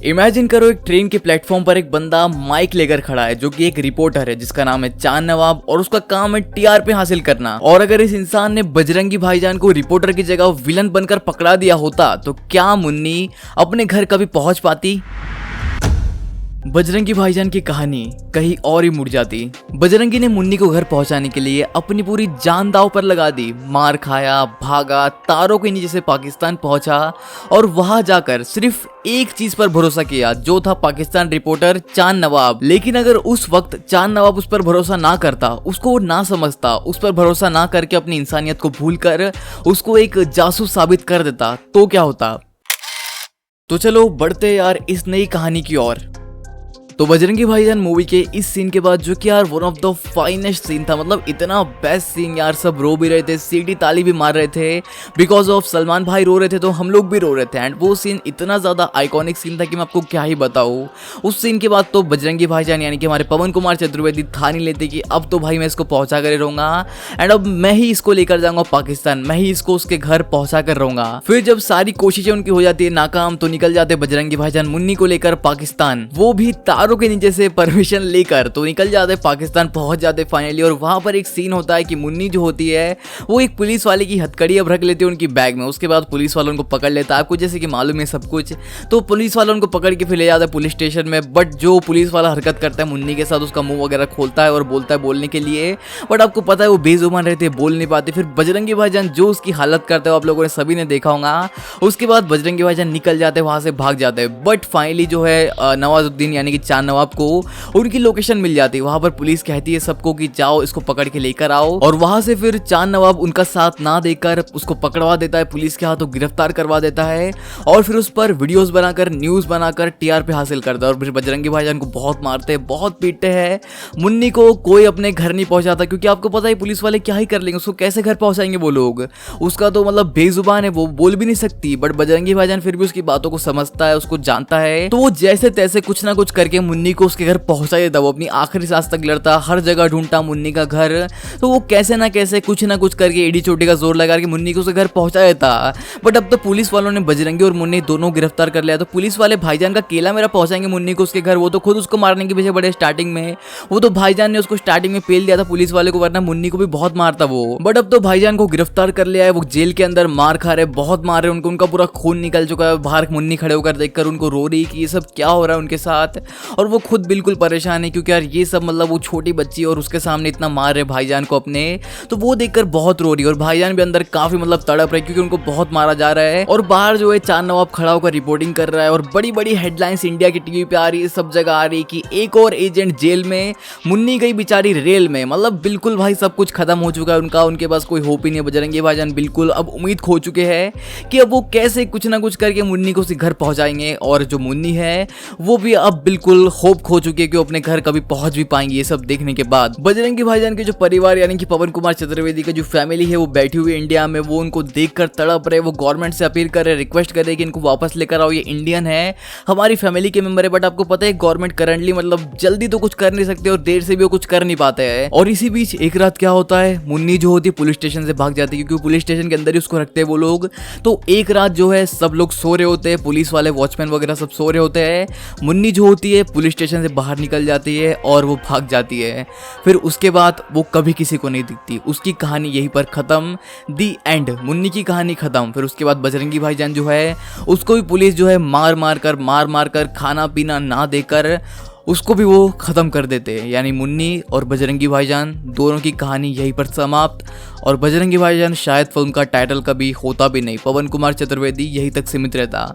Imagine करो एक train के प्लेटफॉर्म पर एक बंदा माइक लेकर खड़ा है जो कि एक रिपोर्टर है जिसका नाम है चांद नवाब और उसका काम है टीआरपी हासिल करना। और अगर इस इंसान ने बजरंगी भाईजान को रिपोर्टर की जगह विलन बनकर पकड़ा दिया होता तो क्या मुन्नी अपने घर कभी पहुंच पाती? बजरंगी भाईजान की कहानी कहीं और ही मुड़ जाती। बजरंगी ने मुन्नी को घर पहुंचाने के लिए अपनी पूरी जान दांव पर लगा दी। मार खाया, भागा, तारों के नीचे से पाकिस्तान पहुंचा और वहां जाकर सिर्फ एक चीज पर भरोसा किया जो था पाकिस्तान रिपोर्टर चांद नवाब। लेकिन अगर उस वक्त चांद नवाब उस पर भरोसा ना करता, उसको ना समझता, उस पर भरोसा ना करके अपनी इंसानियत को भूल कर उसको एक जासूस साबित कर देता तो क्या होता? तो चलो बढ़ते यार इस नई कहानी की ओर। तो बजरंगी भाईजान मूवी के इस सीन के बाद जो कि यार one of the finest scene था, मतलब इतना बेस्ट सीन यार, सब रो भी रहे थे, सीटी ताली भी मार रहे थे बिकॉज ऑफ सलमान भाई रो रहे थे तो हम लोग भी रो रहे थे। एंड वो सीन इतना ज़्यादा आइकॉनिक सीन था कि मैं आपको क्या ही बताऊँ। उस सीन के बाद तो बजरंगी भाईजान यानी कि हमारे पवन कुमार चतुर्वेदी था नहीं लेते कि अब तो भाई मैं इसको पहुँचा कर रहूँगा एंड अब मैं ही इसको लेकर जाऊँगा पाकिस्तान, मैं ही इसको उसके घर पहुँचा कर रहूँगा। फिर जब सारी कोशिशें उनकी हो जाती है नाकाम तो निकल जाते बजरंगी भाईजान मुन्नी को लेकर पाकिस्तान, वो भी तारों के नीचे से परमिशन लेकर तो निकल जाते पाकिस्तान, पहुंच जाते फाइनली। और वहां पर एक सीन होता है कि मुन्नी जो होती है वो एक पुलिस वाले की हथकड़ी अब रख लेती है उनकी बैग में। उसके बाद पुलिस वाला उनको पकड़ लेता है, आपको जैसे कि मालूम है सब कुछ। तो पुलिस वाला उनको पकड़ के फिर ले जाता है पुलिस स्टेशन में। बट जो पुलिस वाला हरकत करता है मुन्नी के साथ, उसका मुंह वगैरह खोलता है और बोलता है बोलने के लिए, बट आपको पता है वो बेजुबान रहते, बोल नहीं पाते। फिर बजरंगी भाईजान जो उसकी हालत करते हो आप लोगों ने सभी ने देखा होगा। उसके बाद बजरंगी भाईजान निकल जाते हैं, वहां से भाग जाते हैं। बट फाइनली जो है नवाजुद्दीन यानी कि चांद नवाब को उनकी लोकेशन मिल जाती है। वहां पर पुलिस कहती है सबको कि जाओ इसको पकड़ के लेकर आओ। और वहां से फिर चांद नवाब उनका साथ ना देकर उसको पकड़वा देता है पुलिस के हाथों, गिरफ्तार करवा देता है और फिर उस पर वीडियोस बनाकर न्यूज बनाकर टीआरपी हासिल करता है। और फिर बजरंगी भाईजान को बहुत मारते हैं, बहुत पीटते हैं। मुन्नी को कोई अपने घर नहीं पहुंचाता क्योंकि आपको पता है पुलिस वाले क्या ही कर लेंगे, उसको कैसे घर पहुंचाएंगे वो लोग। उसका तो मतलब बेजुबान है, वो बोल भी नहीं सकती। बट बजरंगी भाईजान फिर भी उसकी बातों को समझता है, उसको जानता है। तो वो जैसे तैसे कुछ ना कुछ करके मुन्नी को उसके घर पहुंचा देता। वो अपनी आखिरी सांस तक लड़ता, हर जगह ढूंढता मुन्नी का घर। तो वो कैसे ना कैसे कुछ ना कुछ करके एडी चोटी का जोर लगा के मुन्नी को उसके घर पहुंचा देता। बट अब तो पुलिस वालों ने बजरंगी और मुन्नी दोनों गिरफ्तार कर लिया। तो पुलिस वाले भाईजान का केला मेरा पहुंचाएंगे मुन्नी को उसके घर, वो तो खुद उसको मारने के पीछे बड़े स्टार्टिंग में। वो तो भाईजान ने उसको स्टार्टिंग में पेल दिया था पुलिस वाले को, वरना मुन्नी को भी बहुत मारता वो। बट अब तो भाईजान को गिरफ्तार कर लिया है, वो जेल के अंदर मार खा रहे, बहुत मार रहे उनको, उनका पूरा खून निकल चुका है। बाहर मुन्नी खड़े होकर देखकर उनको रो रही कि ये सब क्या हो रहा है उनके साथ। और वो खुद बिल्कुल परेशान है क्योंकि यार ये सब मतलब वो छोटी बच्ची और उसके सामने इतना मार रहे भाईजान को अपने, तो वो देखकर बहुत रो रही है। और भाईजान भी अंदर काफी मतलब तड़प रहे क्योंकि उनको बहुत मारा जा रहा है। और बाहर जो है चांद नवाब खड़ा होकर रिपोर्टिंग कर रहा है और बड़ी बड़ी हेडलाइंस इंडिया की टीवी पे आ रही है, सब जगह आ रही है कि एक और एजेंट जेल में, मुन्नी गई बेचारी रेल में। मतलब बिल्कुल भाई सब कुछ खत्म हो चुका है उनका, उनके पास कोई होप ही नहीं है। बजरंगी भाईजान बिल्कुल अब उम्मीद खो चुके हैं कि अब वो कैसे कुछ ना कुछ करके मुन्नी को उसी घर पहुंचाएंगे। और जो मुन्नी है वो भी अब बिल्कुल होप खो चुकी है कि वो अपने घर कभी पहुंच भी पाएंगे। ये सब देखने के बाद बजरंगी भाईजान के जो परिवार यानी कि पवन कुमार चतुर्वेदी का जो फैमिली है वो बैठी हुई इंडिया में, वो उनको देखकर तड़प रहे। वो गवर्नमेंट से अपील कर रहे, रिक्वेस्ट कर रहे कि इनको वापस लेकर आओ, ये इंडियन है, हमारी फैमिली के मेंबर है। बट आपको पता है गवर्नमेंट करंटली मतलब जल्दी तो कुछ कर नहीं सकते और देर से भी वो कुछ कर नहीं पाते हैं। और इसी बीच एक रात क्या होता है, मुन्नी जो होती है पुलिस स्टेशन से भाग जाती है क्योंकि पुलिस स्टेशन के अंदर ही उसको रखते हैं वो लोग। तो एक रात जो है सब लोग सो रहे होते हैं, पुलिस वाले वॉचमैन वगैरह सब सो रहे होते हैं। मुन्नी जो होती है पुलिस स्टेशन से बाहर निकल जाती है और वो भाग जाती है। फिर उसके बाद वो कभी किसी को नहीं दिखती, उसकी कहानी यहीं पर खत्म, दी एंड, मुन्नी की कहानी खत्म। फिर उसके बाद बजरंगी भाईजान जो है उसको भी पुलिस जो है मार मार कर खाना पीना ना देकर उसको भी वो खत्म कर देते हैं। यानी मुन्नी और बजरंगी भाईजान दोनों की कहानी यहीं पर समाप्त। और बजरंगी भाईजान शायद फिल्म का टाइटल कभी होता भी नहीं, पवन कुमार चतुर्वेदी यहीं तक सीमित रहता।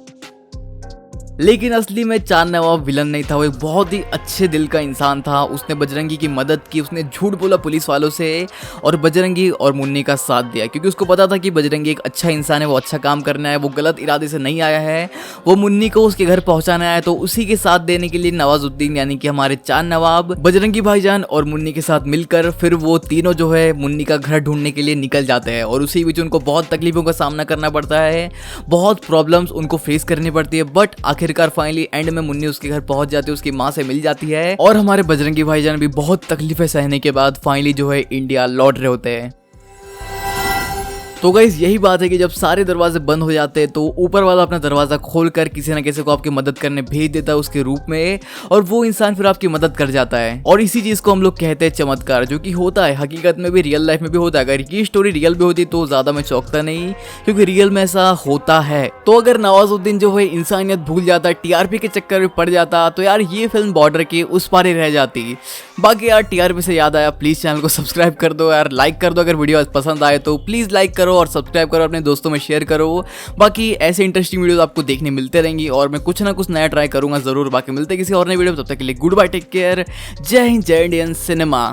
लेकिन असली में चांद नवाब विलन नहीं था, वो एक बहुत ही अच्छे दिल का इंसान था। उसने बजरंगी की मदद की, उसने झूठ बोला पुलिस वालों से और बजरंगी और मुन्नी का साथ दिया क्योंकि उसको पता था कि बजरंगी एक अच्छा इंसान है, वो अच्छा काम करना है, वो गलत इरादे से नहीं आया है, वो मुन्नी को उसके घर पहुंचाना है। तो उसी के साथ देने के लिए नवाजुद्दीन यानी कि हमारे चांद नवाब बजरंगी भाईजान और मुन्नी के साथ मिलकर फिर वो तीनों जो है मुन्नी का घर ढूंढने के लिए निकल जाते हैं। और उसी बीच उनको बहुत तकलीफों का सामना करना पड़ता है, बहुत प्रॉब्लम्स उनको फेस करनी पड़ती है। बट आखिरकार फाइनली एंड में मुन्नी उसके घर पहुंच जाती है, उसकी माँ से मिल जाती है और हमारे बजरंगी भाईजान भी बहुत तकलीफें सहने के बाद फाइनली जो है इंडिया लौट रहे होते हैं। तो गाइस यही बात है कि जब सारे दरवाजे बंद हो जाते हैं तो ऊपर वाला अपना दरवाजा खोलकर किसी न किसी को आपकी मदद करने भेज देता है उसके रूप में, और वो इंसान फिर आपकी मदद कर जाता है। और इसी चीज को हम लोग कहते हैं चमत्कार, जो कि होता है हकीकत में भी, रियल लाइफ में भी होता है। अगर ये स्टोरी रियल भी होती तो ज्यादा मैं चौंकता नहीं, क्योंकि रियल में ऐसा होता है। तो अगर नवाजुद्दीन जो है इंसानियत भूल जाता, टीआरपी के चक्कर में पड़ जाता, तो यार ये फिल्म बॉर्डर के उस पार ही रह जाती। बाकी यार टीआरपी से याद आया, प्लीज चैनल को सब्सक्राइब कर दो यार, लाइक कर दो। अगर वीडियो पसंद आए तो प्लीज लाइक करो और सब्सक्राइब करो, अपने दोस्तों में शेयर करो। बाकी ऐसे इंटरेस्टिंग वीडियोस आपको देखने मिलते रहेंगी और मैं कुछ ना कुछ नया ट्राई करूंगा जरूर। बाकी मिलते हैं किसी और नए वीडियो में, तब तक के लिए गुड बाय, टेक केयर, जय हिंद, जय इंडियन सिनेमा।